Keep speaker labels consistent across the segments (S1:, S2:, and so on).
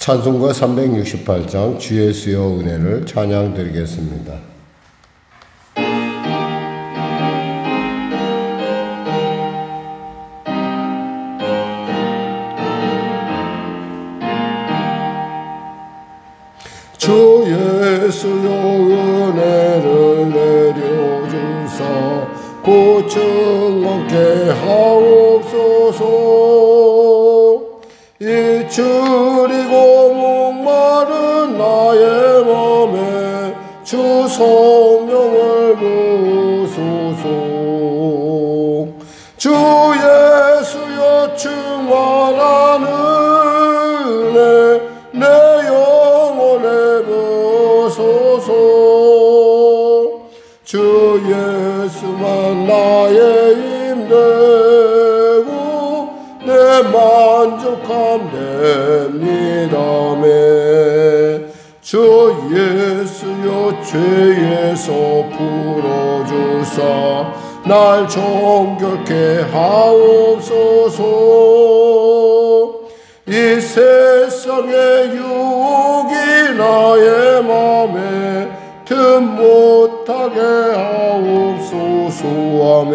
S1: 찬송가 368장 주 예수여 은혜를 찬양드리겠습니다. 주 예수여 은혜를 내려주사 고충 없게 하옵소서. 잊으리고 목마른 나의 맘에 주 성령을 부으소서. 주 예수여 충만한 은혜 내 영혼에 부으소서. 주 예수만 나의 힘되고 내 만족함 됩니다매. 주 예수여 죄에서 풀어주사 날 정결케 하옵소서. 이 세상의 유혹이 나의 맘에 틈 못하게 하옵소서. 아멘.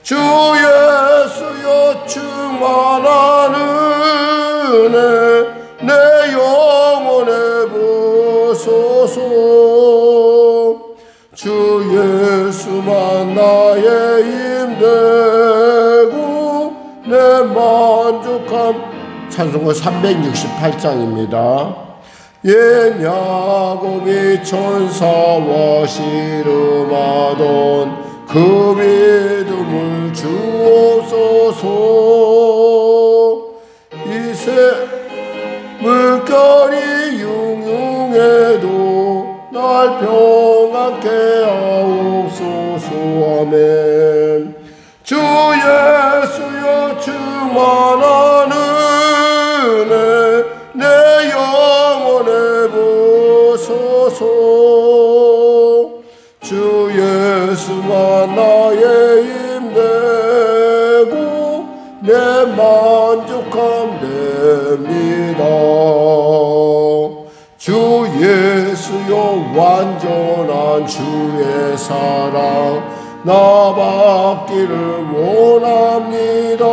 S1: 주 예수여 충만한 은혜 내 영혼에 부으소서. 주 예수만 나의 힘되고 내 만족함. 찬송가 368장입니다. 옛 야곱이 천사와 씨름하던 그 믿음을 주옵소서. 이세 물결이 융융해도 날 평안케 하옵소서. 아멘. 주 예수여 충만한 은혜 내 영혼에 부으소서. 주 예수만 나의 힘되고 내 만족함 됩니다. 주 예수여 완전한 주의 사랑 나 받기를 원합니다.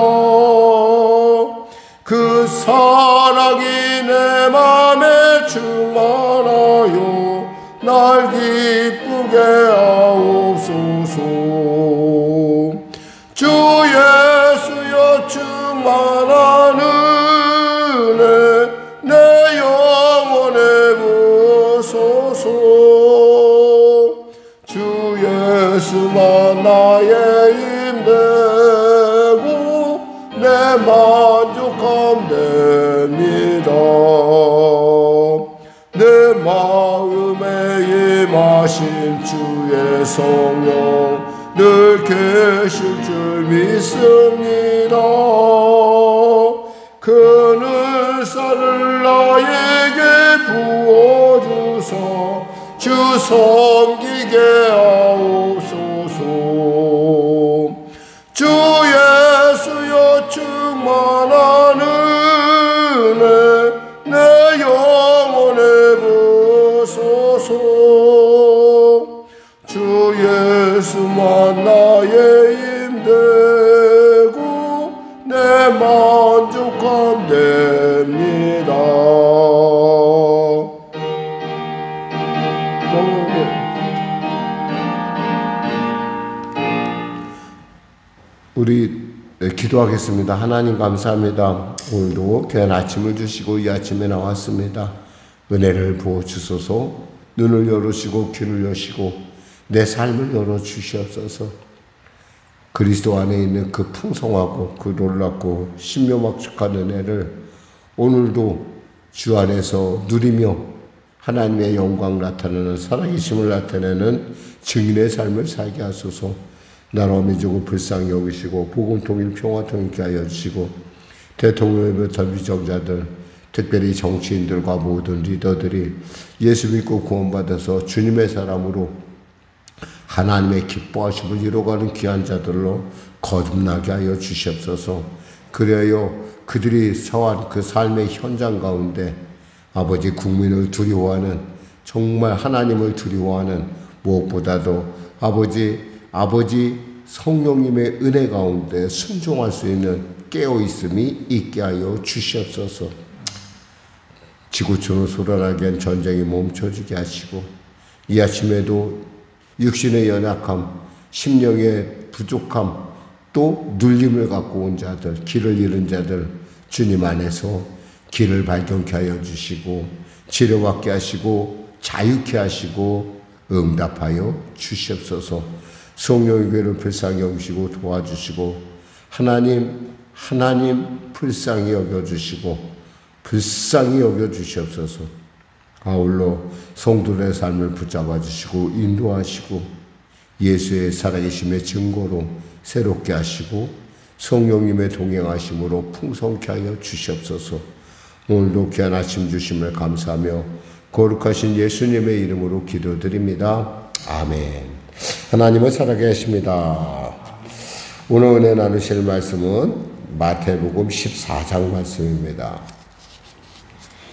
S1: 그 사랑이 내 맘에 충만하여 날 기쁘게 하옵소서. 주 예수여 충만한 은혜 내 영혼에 부으소서. 주 예수만 나의 힘되고 내 만족함 됩니다. 내 마음에 임하신 주의 성령 늘 계실 줄 믿습니다. 그 늘사를 나에게 부어주사 주 섬기게 하옵소서. 주 예수여 충만한 은혜 내 영혼에 부으소서. 주 예수만 나의 힘되고 내 만족함 됩니다. 우리 기도하겠습니다. 하나님 감사합니다. 오늘도 귀한 아침을 주시고 이 아침에 나왔습니다. 은혜를 부어주소서. 눈을 열으시고 귀를 여시고 내 삶을 열어주시옵소서. 그리스도 안에 있는 그 풍성하고 그 놀랍고 신묘막측한 은혜를 오늘도 주 안에서 누리며 하나님의 영광 나타내는 살아계심을 나타내는 증인의 삶을 살게 하소서. 나라와 민족을 불쌍히 여기시고 복음 통일 평화 통일케 하여 주시고 대통령부터 위정자들 특별히 정치인들과 모든 리더들이 예수 믿고 구원받아서 주님의 사람으로 하나님의 기뻐하심을 이루어가는 귀한 자들로 거듭나게 하여 주시옵소서. 그래요 그들이 서한 그 삶의 현장 가운데 아버지 국민을 두려워하는, 정말 하나님을 두려워하는, 무엇보다도 아버지 성령님의 은혜 가운데 순종할 수 있는 깨어있음이 있게 하여 주시옵소서. 지구촌을 소란하게 한 전쟁이 멈춰지게 하시고, 이 아침에도 육신의 연약함, 심령의 부족함, 또 눌림을 갖고 온 자들, 길을 잃은 자들, 주님 안에서 길을 발견케 하여 주시고, 치료받게 하시고, 자유케 하시고, 응답하여 주시옵소서. 성령의 교회를 불쌍히 여기시고 도와주시고, 하나님 불쌍히 여겨주시고, 불쌍히 여겨주시옵소서. 아울러 성도들의 삶을 붙잡아 주시고 인도하시고, 예수의 살아계심의 증거로 새롭게 하시고, 성령님의 동행하심으로 풍성케 하여 주시옵소서. 오늘도 귀한 아침 주심을 감사하며 거룩하신 예수님의 이름으로 기도드립니다. 아멘. 하나님은 살아계십니다. 오늘 은혜 나누실 말씀은 마태복음 14장 말씀입니다.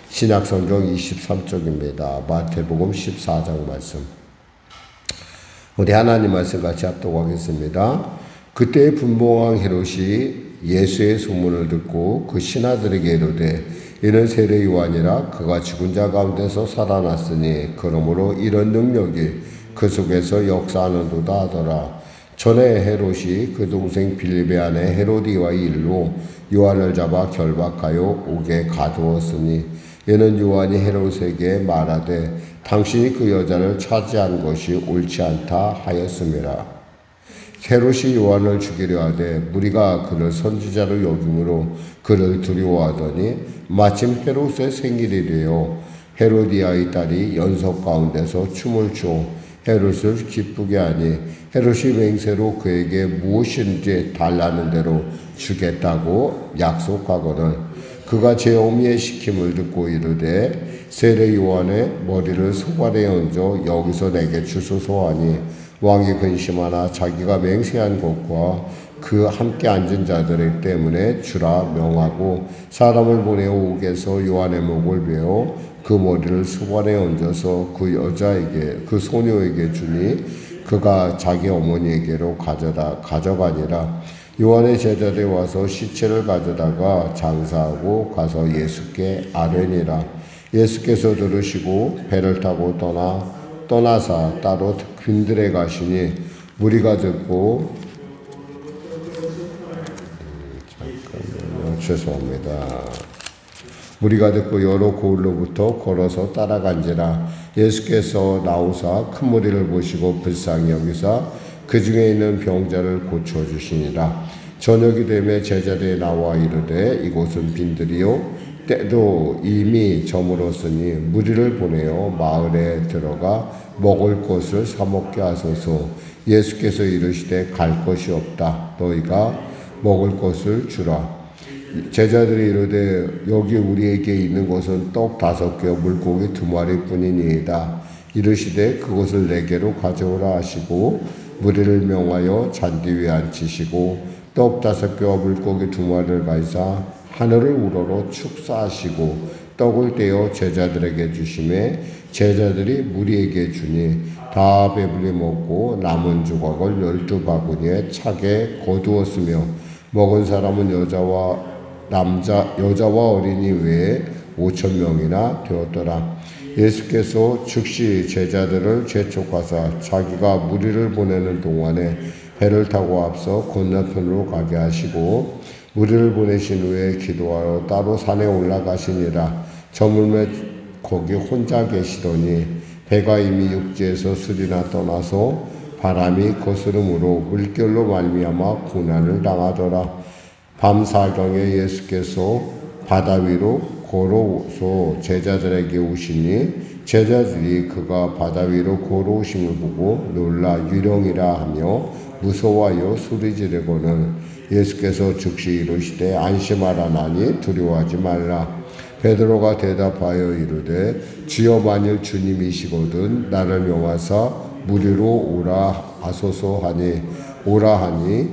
S1: 신약성경 23쪽입니다. 마태복음 14장 말씀. 우리 하나님 말씀 같이 합독하겠습니다. 그때 분봉왕 헤롯이 예수의 소문을 듣고 그 신하들에게 이르되, 이는 세례 요한이라 그가 죽은 자 가운데서 살아났으니 그러므로 이런 능력이 그 속에서 역사하는도다 하더라. 전에 헤롯이 그 동생 빌립의 아내 헤로디와의 일로 요한을 잡아 결박하여 옥에 가두었으니, 이는 요한이 헤롯에게 말하되 당신이 그 여자를 차지한 것이 옳지 않다 하였음이라. 헤롯이 요한을 죽이려 하되 무리가 그를 선지자로 여김으로 그를 두려워하더니, 마침 헤롯의 생일이 되어 헤로디아의 딸이 연석 가운데서 춤을 추어 헤롯을 기쁘게 하니, 헤롯이 맹세로 그에게 무엇인지 달라는 대로 주겠다고 약속하거늘, 그가 제 어미의 시킴을 듣고 이르되 세례 요한의 머리를 소발에 얹어 여기서 내게 주소서 하니, 왕이 근심하나 자기가 맹세한 것과 그 함께 앉은 자들 때문에 주라 명하고 사람을 보내어 옥에서 요한의 목을 베어 그 머리를 소발에 얹어서 그 여자에게, 그 소녀에게 주니, 그가 자기 어머니에게로 가져가니라. 요한의 제자들이 와서 시체를 가져다가 장사하고 가서 예수께 아뢰니라. 예수께서 들으시고 배를 타고 떠나사 따로 빈들에 가시니, 무리가 듣고, 무리가 듣고 여러 고을로부터 걸어서 따라간지라. 예수께서 나오사 큰 무리를 보시고 불쌍히 여기사 그 중에 있는 병자를 고쳐주시니라. 저녁이 되매 제자들이 나와 이르되, 이곳은 빈들이요 때도 이미 저물었으니 무리를 보내어 마을에 들어가 먹을 것을 사 먹게 하소서. 예수께서 이르시되, 갈 것이 없다. 너희가 먹을 것을 주라. 제자들이 이르되, 여기 우리에게 있는 것은 떡 5개와 물고기 2마리 뿐이니이다. 이르시되, 그것을 내게로 가져오라 하시고 무리를 명하여 잔디 위에 앉히시고 떡 5개와 물고기 2마리를 가지사 하늘을 우러러 축사하시고 떡을 떼어 제자들에게 주시매 제자들이 무리에게 주니, 다 배불리 먹고 남은 조각을 12바구니에 차게 거두었으며, 먹은 사람은 여자와 어린이 외에 5,000명이나 되었더라. 예수께서 즉시 제자들을 재촉하사 자기가 무리를 보내는 동안에 배를 타고 앞서 건너편으로 가게 하시고, 무리를 보내신 후에 기도하러 따로 산에 올라가시니라. 저물매 거기 혼자 계시더니 배가 이미 육지에서 수리나 떠나서 바람이 거스름으로 물결로 말미암아 고난을 당하더라. 밤 사경에 예수께서 바다 위로 걸어서 제자들에게 오시니, 제자들이 그가 바다 위로 걸어오심을 보고 놀라 유령이라 하며 무서워하여 소리 지르고는, 예수께서 즉시 이르시되 안심하라 나니 두려워하지 말라. 베드로가 대답하여 이르되, 주여 만일 주님이시거든 나를 명하사 무리로 오라 하소서 하니, 오라 하니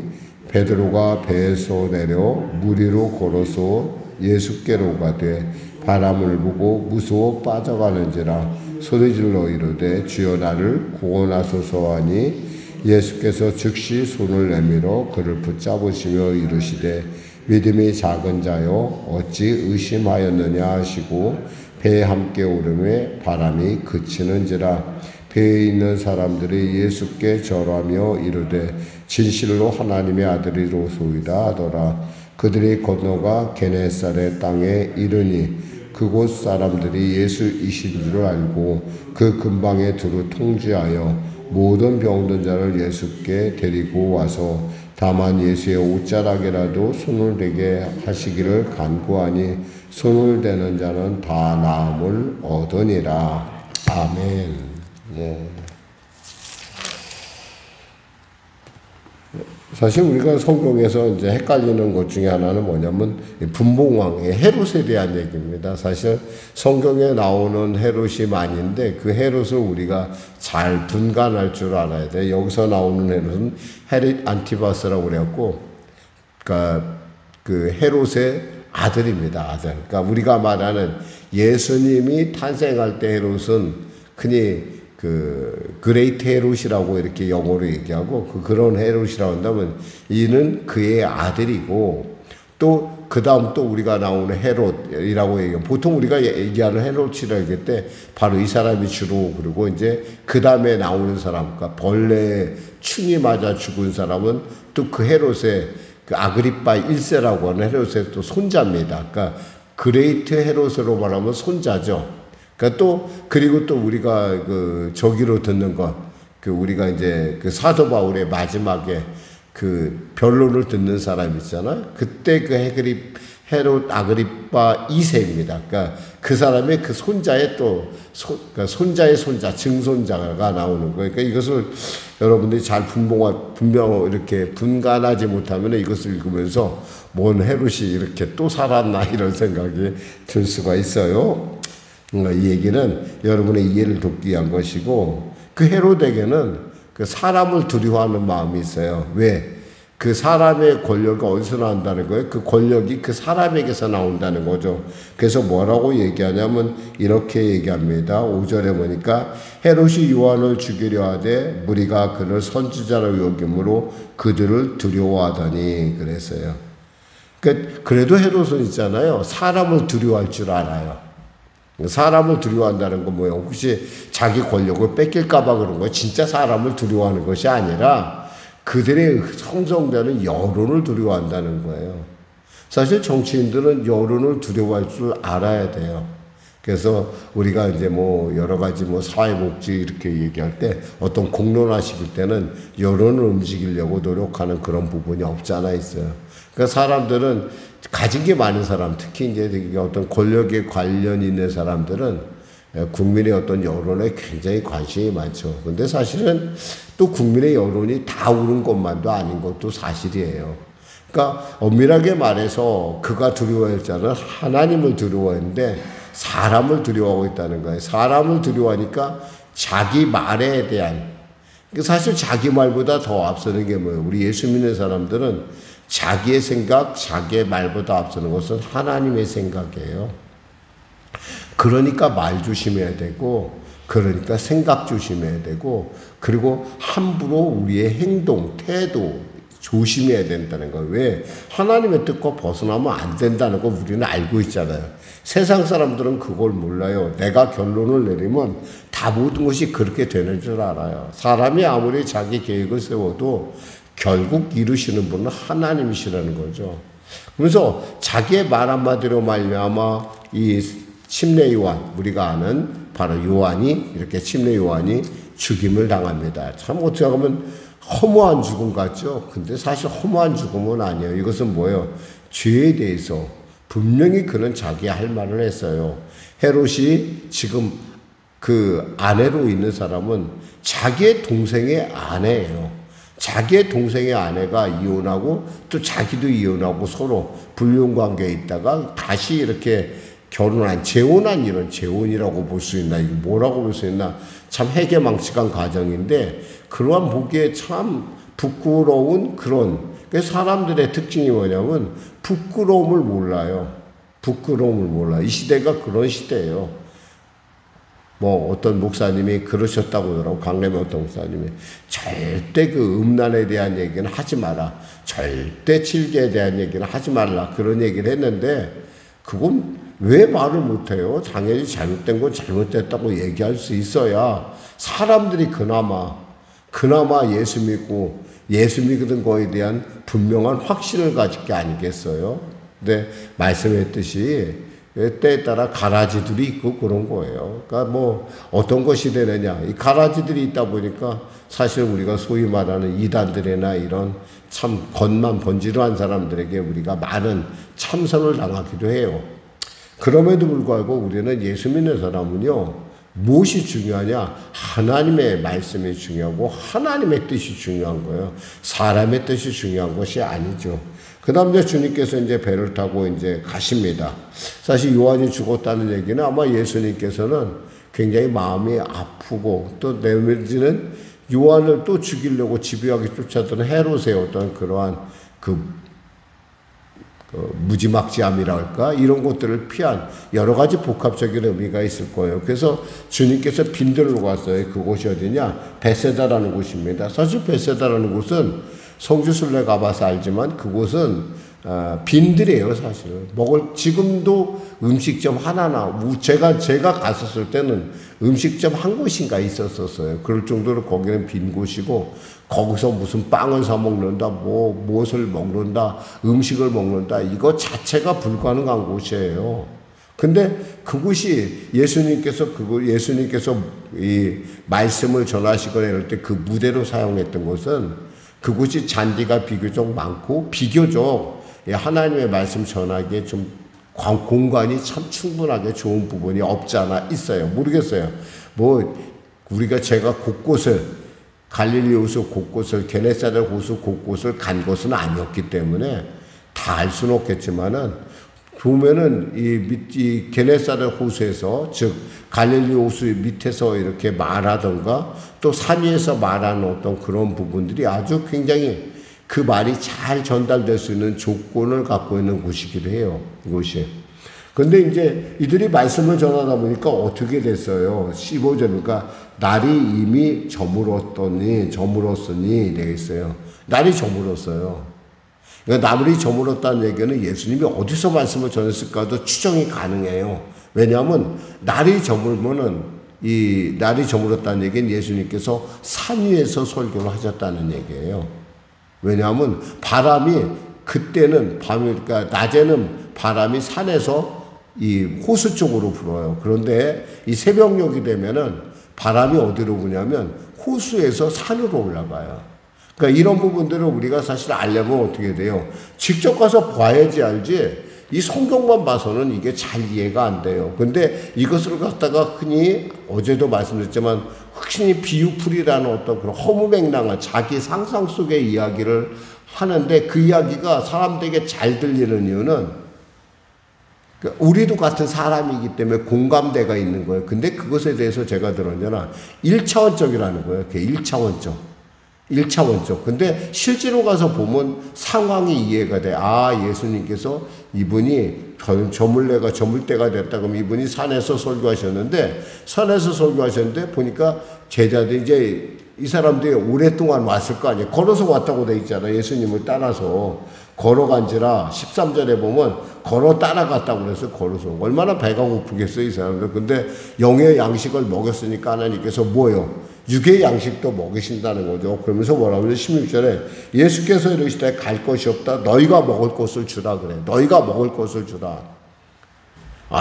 S1: 베드로가 배에서 내려 물 위로 걸어서 예수께로 가되 바람을 보고 무서워 빠져가는지라 소리질러 이르되 주여 나를 구원하소서 하니 예수께서 즉시 손을 내밀어 그를 붙잡으시며 이르시되 믿음이 작은 자여 어찌 의심하였느냐 하시고 배에 함께 오르매 바람이 그치는지라 배에 있는 사람들이 예수께 절하며 이르되 진실로 하나님의 아들이로소이다 하더라. 그들이 건너가 게네사렛 땅에 이르니 그곳 사람들이 예수이신 줄을 알고 그 근방에 두루 통지하여 모든 병든 자를 예수께 데리고 와서 다만 예수의 옷자락에라도 손을 대게 하시기를 간구하니 손을 대는 자는 다 나음을 얻으니라. 아멘. 네. 사실 우리가 성경에서 이제 헷갈리는 것 중에 하나는 뭐냐면 분봉왕의 헤롯에 대한 얘기입니다. 사실 성경에 나오는 헤롯이 많은데 그 헤롯을 우리가 잘 분간할 줄 알아야 돼. 여기서 나오는 헤롯은 헤롯 안티바스라고 그래갖고, 그러니까 그 헤롯의 아들입니다. 아들. 그러니까 우리가 말하는 예수님이 탄생할 때 헤롯은 흔히 그 그레이트 헤롯이라고 이렇게 영어로 얘기하고 그런 헤롯이라고 한다면 이는 그의 아들이고 또 그 다음 또 우리가 나오는 헤롯이라고 얘기하고 보통 우리가 얘기하는 헤롯이라고 얘기할 때 바로 이 사람이 주로 그리고 이제 그 다음에 나오는 사람 그러니까 벌레 충이 맞아 죽은 사람은 또 그 헤롯의 그 아그리파 1세라고 하는 헤롯의 또 손자입니다. 그러니까 그레이트 헤롯으로 말하면 손자죠. 그러니까 또 그리고 또 우리가 그 저기로 듣는 것, 그 우리가 이제 그 사도 바울의 마지막에 그 변론을 듣는 사람 있잖아요. 그때 그 헤롯 아그리파 2세입니다. 그러니까 그 사람의 그 손자의 또 그러니까 손자의 손자, 증손자가 나오는 거예요. 그러니까 이것을 여러분들이 잘 분명 이렇게 분간하지 못하면 이것을 읽으면서 뭔 헤롯이 이렇게 또 살았나 이런 생각이 들 수가 있어요. 이 얘기는 여러분의 이해를 돕기 위한 것이고 그 헤롯에게는 그 사람을 두려워하는 마음이 있어요. 왜? 그 사람의 권력이 어디서 나온다는 거예요? 그 권력이 그 사람에게서 나온다는 거죠. 그래서 뭐라고 얘기하냐면 이렇게 얘기합니다. 5절에 보니까 헤롯이 요한을 죽이려 하되 무리가 그를 선지자로 여김으로 그들을 두려워하더니 그랬어요. 그래도 헤롯은 있잖아요. 사람을 두려워할 줄 알아요. 사람을 두려워한다는 건 뭐예요? 혹시 자기 권력을 뺏길까봐 그런 거예요? 진짜 사람을 두려워하는 것이 아니라 그들의 형성되는 여론을 두려워한다는 거예요. 사실 정치인들은 여론을 두려워할 줄 알아야 돼요. 그래서 우리가 이제 뭐 여러 가지 뭐 사회복지 이렇게 얘기할 때 어떤 공론화시킬 때는 여론을 움직이려고 노력하는 그런 부분이 없지 않아 있어요. 그러니까 사람들은 가진 게 많은 사람, 특히 이제 어떤 권력에 관련 있는 사람들은 국민의 어떤 여론에 굉장히 관심이 많죠. 근데 사실은 또 국민의 여론이 다 오른 것만도 아닌 것도 사실이에요. 그러니까 엄밀하게 말해서 그가 두려워할 자는 하나님을 두려워했는데 사람을 두려워하고 있다는 거예요. 사람을 두려워하니까 자기 말에 대한, 사실 자기 말보다 더 앞서는 게 뭐예요? 우리 예수 믿는 사람들은 자기의 생각, 자기의 말보다 앞서는 것은 하나님의 생각이에요. 그러니까 말 조심해야 되고, 그러니까 생각 조심해야 되고, 그리고 함부로 우리의 행동, 태도 조심해야 된다는 거예요. 왜? 하나님의 뜻과 벗어나면 안 된다는 거 우리는 알고 있잖아요. 세상 사람들은 그걸 몰라요. 내가 결론을 내리면 다 모든 것이 그렇게 되는 줄 알아요. 사람이 아무리 자기 계획을 세워도 결국 이루시는 분은 하나님이시라는 거죠. 그래서 자기의 말 한마디로 말미암아 이 침례 요한, 우리가 아는 바로 요한이, 이렇게 침례 요한이 죽임을 당합니다. 참 어떻게 보면 허무한 죽음 같죠? 근데 사실 허무한 죽음은 아니에요. 이것은 뭐예요? 죄에 대해서 분명히 그는 자기 할 말을 했어요. 헤롯이 지금 그 아내로 있는 사람은 자기의 동생의 아내예요. 자기의 동생의 아내가 이혼하고 또 자기도 이혼하고 서로 불륜관계에 있다가 다시 이렇게 결혼한, 재혼한 이런 재혼이라고 볼 수 있나? 이거 뭐라고 볼 수 있나? 참 해괴망측한 가정인데 그러한 보기에 참 부끄러운 그런 사람들의 특징이 뭐냐면 부끄러움을 몰라요. 부끄러움을 몰라. 이 시대가 그런 시대예요. 뭐 어떤 목사님이 그러셨다고 그러더라고. 강림의 어떤 목사님이 절대 그 음란에 대한 얘기는 하지 마라. 절대 칠개에 대한 얘기는 하지 말라. 그런 얘기를 했는데 그건 왜 말을 못해요? 당연히 잘못된 건 잘못됐다고 얘기할 수 있어야 사람들이 그나마 예수 믿고 예수 믿는 거에 대한 분명한 확신을 가질 게 아니겠어요? 근데 말씀했듯이 때에 따라 가라지들이 있고 그런 거예요. 그러니까 뭐 어떤 것이 되느냐. 이 가라지들이 있다 보니까 사실 우리가 소위 말하는 이단들이나 이런 참 겉만 번지르한 사람들에게 우리가 많은 참선을 당하기도 해요. 그럼에도 불구하고 우리는 예수 믿는 사람은요. 무엇이 중요하냐? 하나님의 말씀이 중요하고 하나님의 뜻이 중요한 거예요. 사람의 뜻이 중요한 것이 아니죠. 그 다음 이제 주님께서 이제 배를 타고 이제 가십니다. 사실 요한이 죽었다는 얘기는 아마 예수님께서는 굉장히 마음이 아프고 또 내면지는 요한을 또 죽이려고 집요하게 쫓아던 헤롯의 어떤 그러한 무지막지함이랄까 이런 것들을 피한 여러 가지 복합적인 의미가 있을 거예요. 그래서 주님께서 빈들로 갔어요. 그곳이 어디냐? 베세다라는 곳입니다. 사실 베세다라는 곳은 성주순례 가봐서 알지만 그곳은 빈들이에요. 사실 지금도 음식점 하나나 제가 갔었을 때는 음식점 한 곳인가 있었었어요. 그럴 정도로 거기는 빈 곳이고 거기서 무슨 빵을 사 먹는다, 무엇을 먹는다, 음식을 먹는다 이거 자체가 불가능한 곳이에요. 근데 그곳이 예수님께서 이 말씀을 전하시거나 이럴 때 그 무대로 사용했던 곳은 그곳이 잔디가 비교적 많고 비교적 하나님의 말씀 전하기에 좀 공간이 참 충분하게 좋은 부분이 없지 않아 있어요. 모르겠어요. 제가 곳곳을 갈릴리 호수 곳곳을 게네사렛 호수 곳곳을 간 것은 아니었기 때문에 다 알 수는 없겠지만은 보면은 이 게네사렛 호수에서 즉 갈릴리 호수 밑에서 이렇게 말하던가 또 산 위에서 말하는 어떤 그런 부분들이 아주 굉장히 그 말이 잘 전달될 수 있는 조건을 갖고 있는 곳이기도 해요. 이곳이. 근데 이제 이들이 말씀을 전하다 보니까 어떻게 됐어요? 15절이니까 날이 이미 저물었으니 되겠어요. 날이 저물었어요. 그러니까 나물이 저물었다는 얘기는 예수님이 어디서 말씀을 전했을까도 추정이 가능해요. 왜냐하면 날이 저물었다는 얘기는 예수님께서 산 위에서 설교를 하셨다는 얘기예요. 왜냐하면 그러니까 낮에는 바람이 산에서 이 호수 쪽으로 불어요. 그런데 이 새벽녘이 되면은 바람이 어디로 부냐면 호수에서 산으로 올라가요. 그러니까 이런 부분들을 우리가 사실 알려면 어떻게 돼요? 직접 가서 봐야지 알지. 이 성경만 봐서는 이게 잘 이해가 안 돼요. 근데 이것을 갖다가 흔히 어제도 말씀드렸지만 흔히 비유풀이라는 어떤 그런 허무맹랑한 자기 상상 속의 이야기를 하는데 그 이야기가 사람들에게 잘 들리는 이유는 우리도 같은 사람이기 때문에 공감대가 있는 거예요. 근데 그것에 대해서 제가 들었냐면 1차원적이라는 거예요. 그게 1차원적. 근데 실제로 가서 보면 상황이 이해가 돼. 예수님께서 이분이 저물 때가 됐다. 그럼 이분이 산에서 설교하셨는데 보니까 제자들이 이제 이 사람들이 오랫동안 왔을 거 아니에요. 걸어서 왔다고 돼 있잖아요. 예수님을 따라서. 걸어간지라 13절에 보면 걸어 따라갔다고 그래서 걸어서. 얼마나 배가 고프겠어요, 이 사람들. 근데 영의 양식을 먹였으니까 하나님께서 뭐예요? 육의 양식도 먹이신다는 거죠. 그러면서 뭐라고 해요? 16절에 예수께서 이르시되 갈 것이 없다. 너희가 먹을 것을 주라 그래. 너희가 먹을 것을 주라.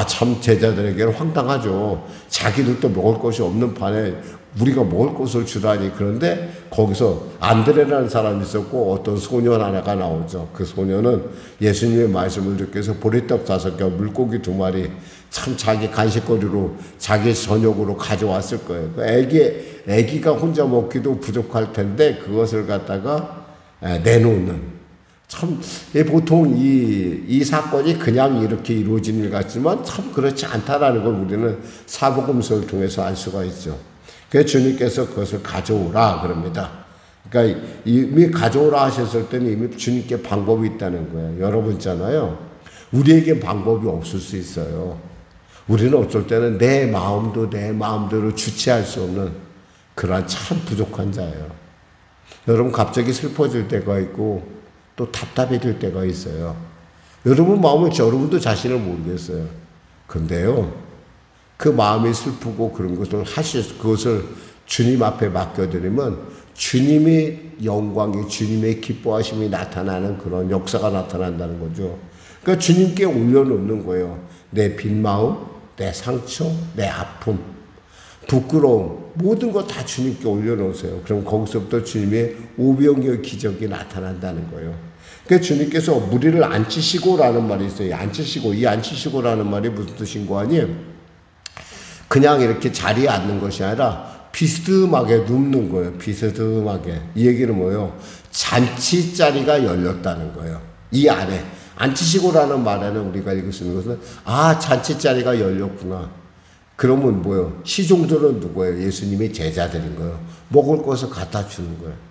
S1: 참 제자들에게는 황당하죠. 자기들도 먹을 것이 없는 판에 우리가 먹을 것을 주다니. 그런데 거기서 안드레라는 사람이 있었고 어떤 소년 하나가 나오죠. 그 소년은 예수님의 말씀을 듣기 위해서 보리떡 5개, 물고기 2마리 참 자기 간식거리로 자기 저녁으로 가져왔을 거예요. 애기가 혼자 먹기도 부족할 텐데 그것을 갖다가 내놓는. 참 보통 이 사건이 그냥 이렇게 이루어진 일 같지만 참 그렇지 않다라는 걸 우리는 사복음서를 통해서 알 수가 있죠. 그래서 주님께서 그것을 가져오라 그럽니다. 그러니까 이미 가져오라 하셨을 때는 이미 주님께 방법이 있다는 거예요. 여러분 있잖아요. 우리에겐 방법이 없을 수 있어요. 우리는 어쩔 때는 내 마음도 내 마음대로 주체할 수 없는 그러한 참 부족한 자예요. 여러분 갑자기 슬퍼질 때가 있고 또 답답해질 때가 있어요. 여러분 마음은 여러분도 자신을 모르겠어요. 근데요, 그 마음이 슬프고 그런 것을 그것을 주님 앞에 맡겨드리면 주님의 영광이, 주님의 기뻐하심이 나타나는 그런 역사가 나타난다는 거죠. 그러니까 주님께 올려놓는 거예요. 내 빈 마음, 내 상처, 내 아픔, 부끄러움, 모든 거 다 주님께 올려놓으세요. 그럼 거기서부터 주님의 오병이어 기적이 나타난다는 거예요. 그러니까 주님께서 무리를 앉히시고라는 말이 있어요. 앉히시고, 이 앉히시고라는 말이 무슨 뜻인 거 아니에요? 그냥 이렇게 자리에 앉는 것이 아니라 비스듬하게 눕는 거예요. 비스듬하게. 이 얘기는 뭐예요? 잔치자리가 열렸다는 거예요. 이 안에. 앉히시고라는 말에는 우리가 읽을 수 있는 것은, 아, 잔치자리가 열렸구나. 그러면 뭐예요? 시종들은 누구예요? 예수님의 제자들인 거예요. 먹을 것을 갖다 주는 거예요.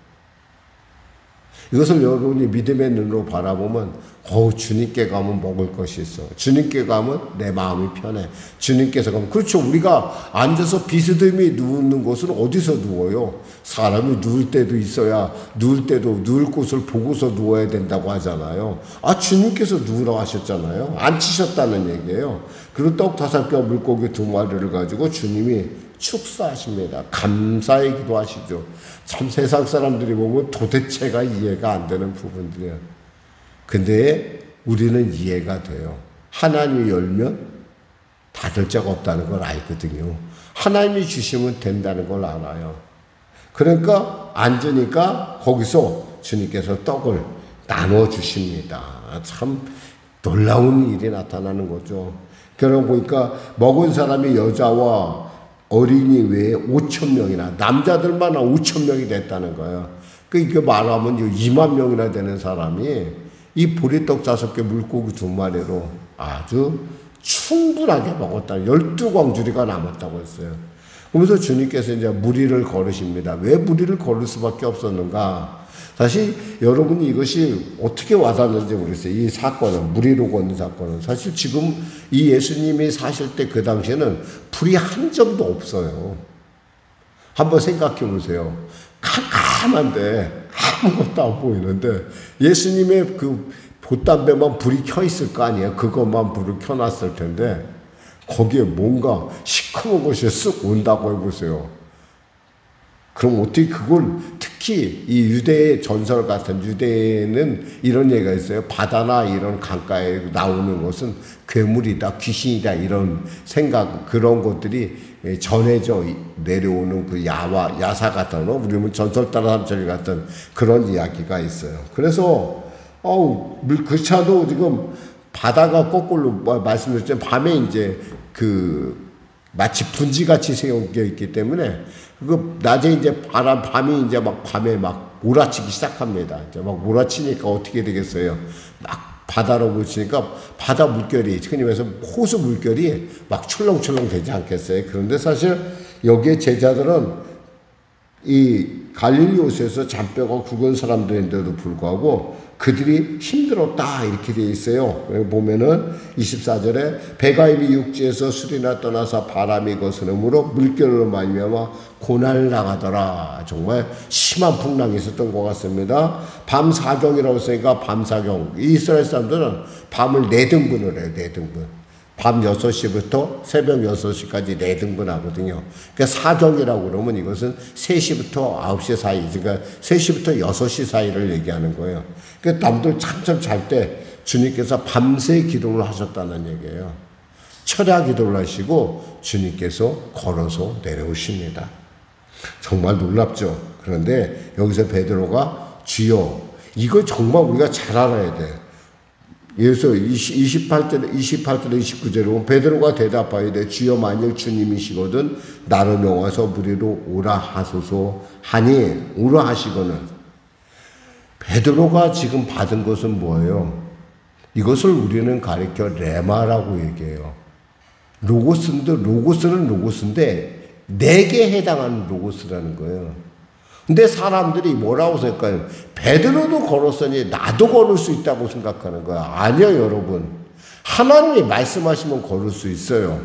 S1: 이것을 여러분이 믿음의 눈으로 바라보면, 주님께 가면 먹을 것이 있어. 주님께 가면 내 마음이 편해. 주님께서 가면, 그렇죠. 우리가 앉아서 비스듬히 누우는 곳은 어디서 누워요? 사람이 누울 때도 있어야, 누울 때도 누울 곳을 보고서 누워야 된다고 하잖아요. 아, 주님께서 누우라고 하셨잖아요. 앉히셨다는 얘기예요. 그리고 떡 5개, 물고기 2마리를 가지고 주님이 축사하십니다. 감사의 기도하시죠. 참 세상 사람들이 보면 도대체가 이해가 안 되는 부분들이에요. 근데 우리는 이해가 돼요. 하나님이 열면 닫을 자가 없다는 걸 알거든요. 하나님이 주시면 된다는 걸 알아요. 그러니까 앉으니까 거기서 주님께서 떡을 나눠 주십니다. 참 놀라운 일이 나타나는 거죠. 그러고 보니까 먹은 사람이 여자와 어린이 외에 5,000명이나, 남자들만 5,000명이 됐다는 거예요. 그러니까 말하면 2만 명이나 되는 사람이 이 보리떡 5개, 물고기 2마리로 아주 충분하게 먹었다. 12광주리가 남았다고 했어요. 그러면서 주님께서 이제 무리를 걸으십니다. 왜 무리를 걸을 수밖에 없었는가? 사실 여러분이 이것이 어떻게 와닿는지 모르겠어요. 이 사건은, 무리로 걷는 사건은. 사실 지금 이 예수님이 사실 때 그 당시에는 불이 한 점도 없어요. 한번 생각해 보세요. 캄캄한데 아무것도 안 보이는데 예수님의 그 돛담배만 불이 켜 있을 거 아니에요. 그것만 불을 켜놨을 텐데 거기에 뭔가 시커먼 것이 쓱 온다고 해보세요. 그럼 어떻게 그걸, 특히 이 유대의 전설 같은, 유대에는 이런 얘기가 있어요. 바다나 이런 강가에 나오는 것은 괴물이다, 귀신이다, 이런 생각, 그런 것들이 전해져 내려오는 그 야사 같은, 우리는 전설 따라 삼천리 같은 그런 이야기가 있어요. 그래서 그 차도 지금 바다가 거꾸로 말씀드렸지만 밤에 이제 마치 분지같이 세워져 있기 때문에 낮에 이제 밤이 이제 밤에 몰아치기 시작합니다. 이제 몰아치니까 어떻게 되겠어요? 바다로 묻히니까 바다 물결이, 흔히 말해서 호수 물결이 출렁출렁 되지 않겠어요? 그런데 사실 여기에 제자들은 이 갈릴리 호수에서 잔뼈가 굵은 사람들인데도 불구하고 그들이 힘들었다, 이렇게 되어 있어요. 보면은 24절에 배가 이미 육지에서 수리나 떠나서 바람이 거스름으로 물결로 말미암아 고날 나가더라. 정말 심한 풍랑이 있었던 것 같습니다. 밤 사경이라고 쓰니까 밤 사경. 이스라엘 사람들은 밤을 4등분을 해요. 4등분. 밤 6시부터 새벽 6시까지 4등분 하거든요. 그러니까 사경이라고 그러면 이것은 3시부터 9시 사이, 그러니까 3시부터 6시 사이를 얘기하는 거예요. 그러니까 남들 참참 잘 때 주님께서 밤새 기도를 하셨다는 얘기예요. 철야 기도를 하시고 주님께서 걸어서 내려오십니다. 정말 놀랍죠. 그런데 여기서 베드로가 주여, 이거 정말 우리가 잘 알아야 돼. 예수 28절, 29절에 보면 베드로가 대답하여되 주여 만일 주님이시거든 나를 명하서 무리로 오라 하소서 하니, 오라 하시거늘. 베드로가 지금 받은 것은 뭐예요? 이것을 우리는 가리켜 레마라고 얘기해요. 로고스는 로고스인데 내게 해당하는 로고스라는 거예요. 근데 사람들이 뭐라고 생각해요? 베드로도 걸었으니 나도 걸을 수 있다고 생각하는 거야. 아니요, 여러분. 하나님이 말씀하시면 걸을 수 있어요.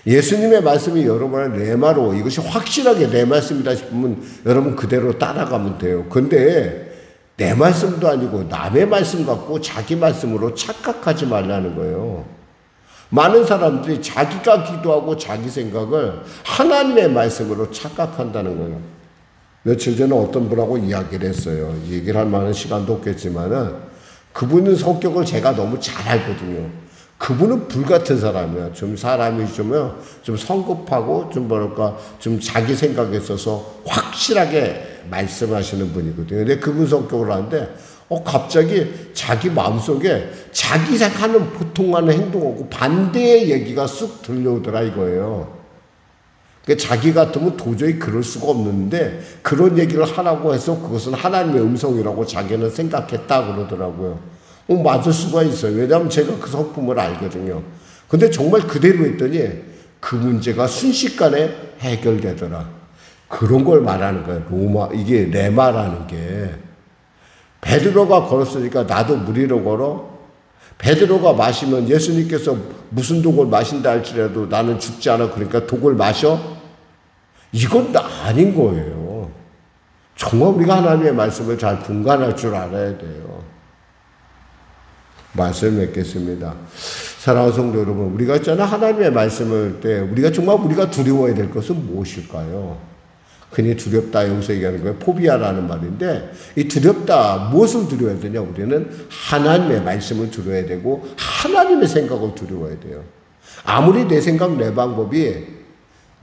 S1: 예수님의 말씀이 여러분의 레마로, 이것이 확실하게 내 말씀이다 싶으면 여러분 그대로 따라가면 돼요. 근데 내 말씀도 아니고 남의 말씀 갖고 자기 말씀으로 착각하지 말라는 거예요. 많은 사람들이 자기가 기도하고 자기 생각을 하나님의 말씀으로 착각한다는 거예요. 며칠 전에 어떤 분하고 이야기를 했어요. 얘기를 할 만한 시간도 없겠지만은 그분은 성격을 제가 너무 잘 알거든요. 그분은 불같은 사람이야. 좀 사람이 좀 성급하고 좀 자기 생각에 있어서 확실하게 말씀하시는 분이거든요. 근데 그분 성격을 하는데 갑자기 자기 마음속에 자기 생각하는 보통하는 행동하고 반대의 얘기가 쑥 들려오더라 이거예요. 그러니까 자기 같으면 도저히 그럴 수가 없는데 그런 얘기를 하라고 해서 그것은 하나님의 음성이라고 자기는 생각했다 그러더라고요. 맞을 수가 있어요. 왜냐하면 제가 그 성품을 알거든요. 근데 정말 그대로 했더니 그 문제가 순식간에 해결되더라. 그런 걸 말하는 거예요. 이게 레마라는 게. 베드로가 걸었으니까 나도 무리로 걸어. 베드로가 마시면 예수님께서 무슨 독을 마신다 할지라도 나는 죽지 않아. 그러니까 독을 마셔? 이건 아닌 거예요. 정말 우리가 하나님의 말씀을 잘 분간할 줄 알아야 돼요. 말씀 맺겠습니다. 사랑하는 성도 여러분, 우리가 있잖아 하나님의 말씀을 때 우리가 두려워해야 될 것은 무엇일까요? 흔히 두렵다 여기서 얘기하는 거예요. 포비아라는 말인데 이 두렵다 무엇을 두려워야 되냐? 우리는 하나님의 말씀을 두려워야 되고 하나님의 생각을 두려워야 돼요. 아무리 내 생각 내 방법이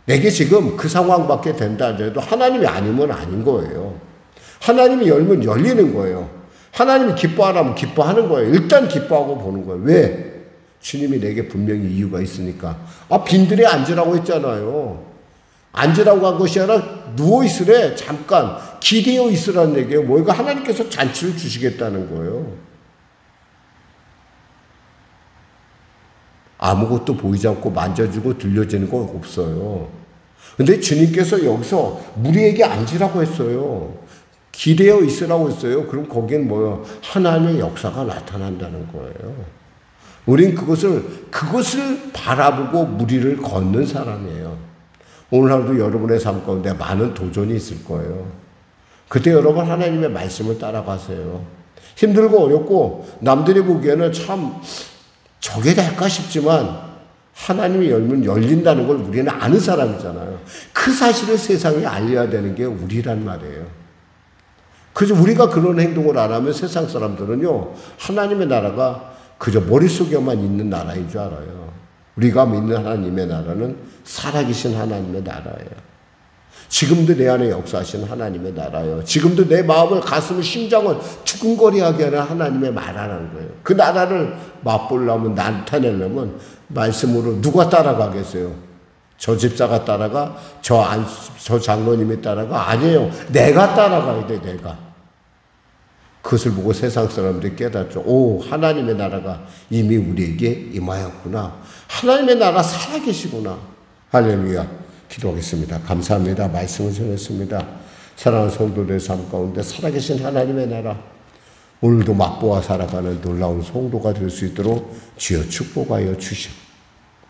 S1: 내게 지금 그 상황밖에 된다 하더라도 하나님이 아니면 아닌 거예요. 하나님이 열면 열리는 거예요. 하나님이 기뻐하라면 기뻐하는 거예요. 일단 기뻐하고 보는 거예요. 왜? 주님이 내게 분명히 이유가 있으니까. 빈들에 앉으라고 했잖아요. 앉으라고 한 것이 아니라 누워있으래. 잠깐 기대어 있으라는 얘기예요. 뭐가 하나님께서 잔치를 주시겠다는 거예요. 아무것도 보이지 않고 만져주고 들려지는 거 없어요. 근데 주님께서 여기서 우리에게 앉으라고 했어요. 기대어 있으라고 했어요. 그럼 거기엔 뭐예요? 하나님의 역사가 나타난다는 거예요. 우린 그것을 바라보고 무리를 걷는 사람이에요. 오늘 하루도 여러분의 삶 가운데 많은 도전이 있을 거예요. 그때 여러분 하나님의 말씀을 따라가세요. 힘들고 어렵고 남들이 보기에는 참 저게 될까 싶지만 하나님이 열면 열린다는 걸 우리는 아는 사람이잖아요. 그 사실을 세상에 알려야 되는 게 우리란 말이에요. 그래서 우리가 그런 행동을 안 하면 세상 사람들은요, 하나님의 나라가 그저 머릿속에만 있는 나라인 줄 알아요. 우리가 믿는 하나님의 나라는 살아계신 하나님의 나라예요. 지금도 내 안에 역사하신 하나님의 나라예요. 지금도 내 마음을, 가슴을, 심장을 두근거리하게 하는 하나님의 나라라는 거예요. 그 나라를 맛보려면, 나타내려면 말씀으로 누가 따라가겠어요? 저 집사가 따라가? 저 장로님이 따라가? 아니에요. 내가 따라가야 돼, 내가. 그것을 보고 세상 사람들이 깨닫죠. 오, 하나님의 나라가 이미 우리에게 임하였구나. 하나님의 나라 살아계시구나. 할렐루야. 기도하겠습니다. 감사합니다. 말씀을 전했습니다. 사랑하는 성도들의 삶 가운데 살아계신 하나님의 나라, 오늘도 맛보아 살아가는 놀라운 성도가 될 수 있도록 주여 축복하여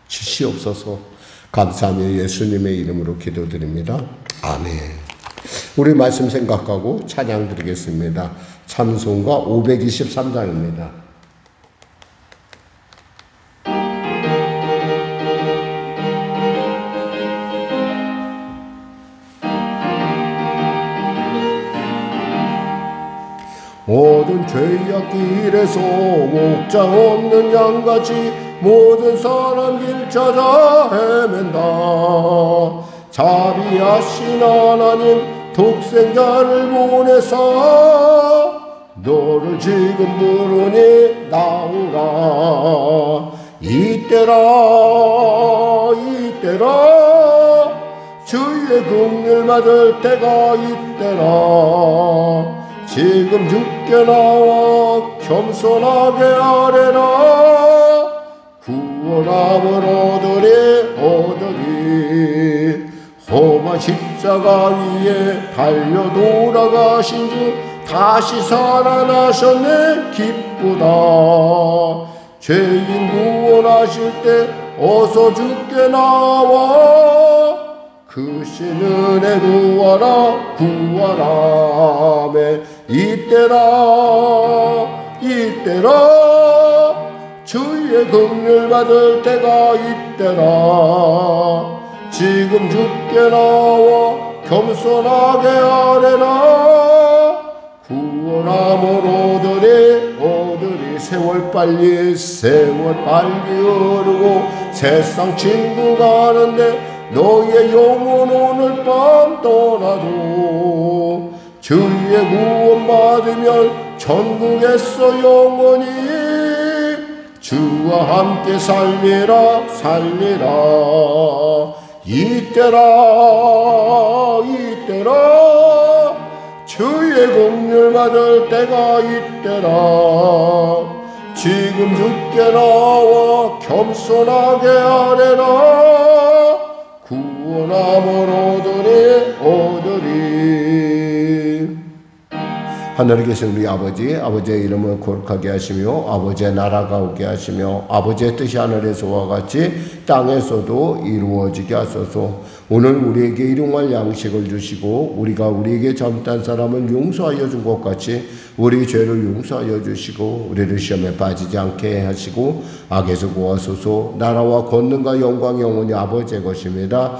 S1: 주시옵소서. 감사하며 예수님의 이름으로 기도드립니다. 아멘. 우리 말씀 생각하고 찬양 드리겠습니다. 찬송가 523장입니다. 모든 죄악 길에서 목자 없는 양같이 모든 사람 길 찾아 헤맨다. 자비하신 하나님 독생자를 보내사 너를 지금 부르니 나오라. 이때라 주의 긍휼 받을 때가 이때라. 지금 주께 나와 겸손하게 아뢰라. 구원함을 얻으리 험하신 십자가 위에 달려 돌아가신 주 다시 살아나셨네 기쁘다. 죄인 구원하실 때 어서 주께 나와 그 신은혜 구하라 구하라매 이때라 주의 긍휼 받을 때가 이때라. 지금 주께 나와 겸손하게 아뢰라. 구원함을 오더리 세월 빨리 흐르고 세상 친구 가는데 너의 영혼 오늘 밤 떠나도 주의 구원 받으면 천국에서 영원히 주와 함께 살리라 이때라 주의 긍휼 받을 때가 이때라. 지금 주께 나와 겸손하게 아뢰라. 구원함을 오더리. 하늘에 계신 우리 아버지의 이름을 거룩하게 하시며 아버지의 나라가 오게 하시며 아버지의 뜻이 하늘에서와 같이 땅에서도 이루어지게 하소서. 오늘 우리에게 일용할 양식을 주시고 우리가 우리에게 잘못한 사람을 용서하여 준 것 같이 우리 죄를 용서하여 주시고 우리를 시험에 빠지지 않게 하시고 악에서 구하소서. 나라와 권능과 영광이 영원히 아버지의 것입니다.